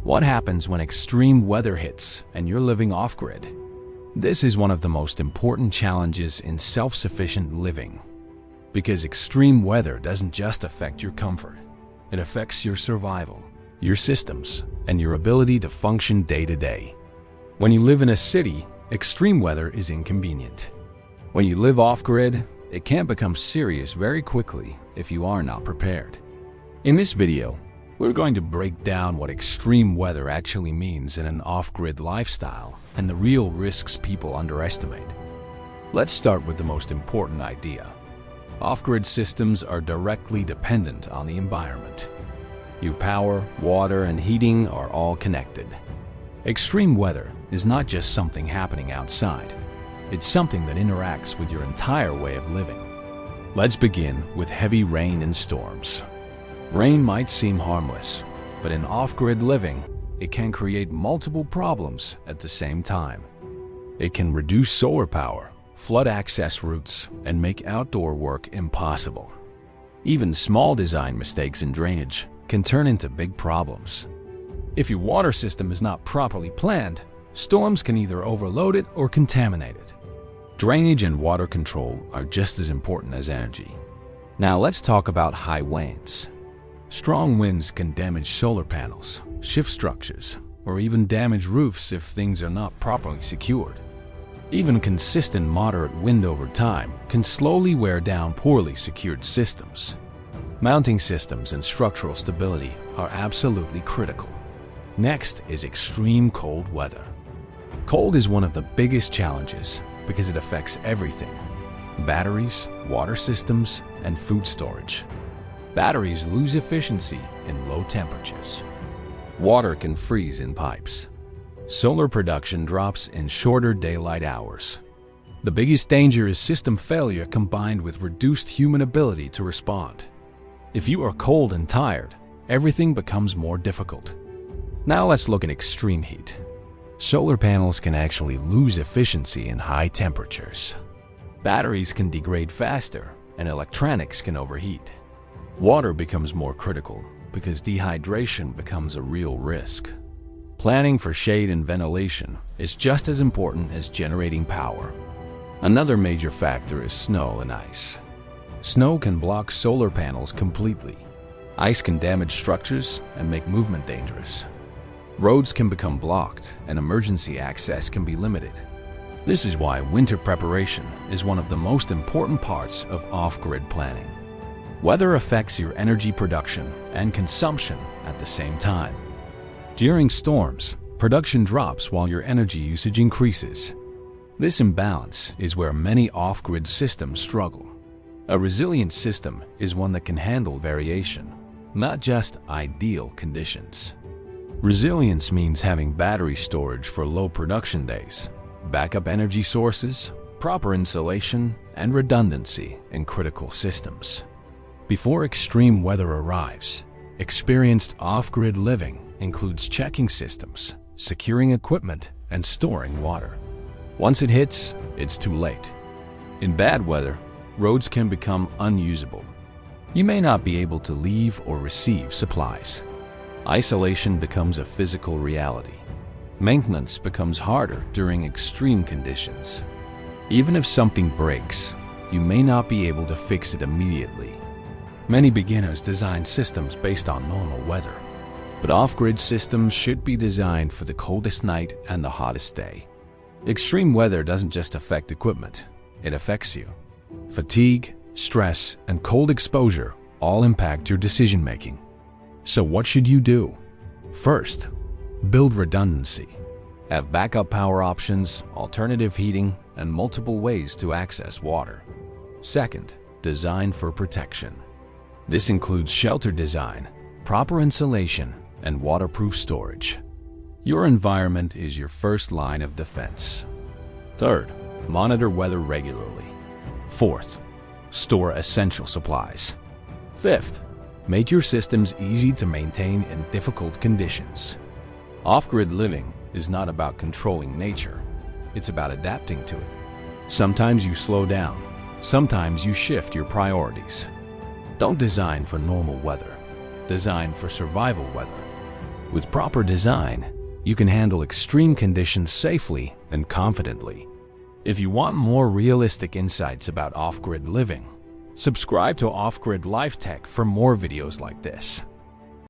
What happens when extreme weather hits and you're living off-grid? This is one of the most important challenges in self-sufficient living. Because extreme weather doesn't just affect your comfort, it affects your survival, your systems, and your ability to function day to day. When you live in a city, extreme weather is inconvenient. When you live off-grid, it can become serious very quickly if you are not prepared. In this video, we're going to break down what extreme weather actually means in an off-grid lifestyle and the real risks people underestimate. Let's start with the most important idea. Off-grid systems are directly dependent on the environment. Your power, water, and heating are all connected. Extreme weather is not just something happening outside. It's something that interacts with your entire way of living. Let's begin with heavy rain and storms. Rain might seem harmless, but in off-grid living, it can create multiple problems at the same time. It can reduce solar power, flood access routes, and make outdoor work impossible. Even small design mistakes in drainage can turn into big problems. If your water system is not properly planned, storms can either overload it or contaminate it. Drainage and water control are just as important as energy. Now let's talk about high winds. Strong winds can damage solar panels, shift structures, or even damage roofs if things are not properly secured. Even consistent moderate wind over time can slowly wear down poorly secured systems. Mounting systems and structural stability are absolutely critical. Next is extreme cold weather. Cold is one of the biggest challenges because it affects everything: batteries, water systems, and food storage. Batteries lose efficiency in low temperatures. Water can freeze in pipes. Solar production drops in shorter daylight hours. The biggest danger is system failure combined with reduced human ability to respond. If you are cold and tired, everything becomes more difficult. Now let's look at extreme heat. Solar panels can actually lose efficiency in high temperatures. Batteries can degrade faster, and electronics can overheat. Water becomes more critical because dehydration becomes a real risk. Planning for shade and ventilation is just as important as generating power. Another major factor is snow and ice. Snow can block solar panels completely. Ice can damage structures and make movement dangerous. Roads can become blocked and emergency access can be limited. This is why winter preparation is one of the most important parts of off-grid planning. Weather affects your energy production and consumption at the same time. During storms, production drops while your energy usage increases. This imbalance is where many off-grid systems struggle. A resilient system is one that can handle variation, not just ideal conditions. Resilience means having battery storage for low production days, backup energy sources, proper insulation, and redundancy in critical systems. Before extreme weather arrives, experienced off-grid living includes checking systems, securing equipment, and storing water. Once it hits, it's too late. In bad weather, roads can become unusable. You may not be able to leave or receive supplies. Isolation becomes a physical reality. Maintenance becomes harder during extreme conditions. Even if something breaks, you may not be able to fix it immediately. Many beginners design systems based on normal weather, but off-grid systems should be designed for the coldest night and the hottest day. Extreme weather doesn't just affect equipment, it affects you. Fatigue, stress, and cold exposure all impact your decision-making. So what should you do? First, build redundancy. Have backup power options, alternative heating, and multiple ways to access water. Second, design for protection. This includes shelter design, proper insulation, and waterproof storage. Your environment is your first line of defense. Third, monitor weather regularly. Fourth, store essential supplies. Fifth, make your systems easy to maintain in difficult conditions. Off-grid living is not about controlling nature. It's about adapting to it. Sometimes you slow down. Sometimes you shift your priorities. Don't design for normal weather. Design for survival weather. With proper design, you can handle extreme conditions safely and confidently. If you want more realistic insights about off-grid living, subscribe to Off Grid Life Tech for more videos like this.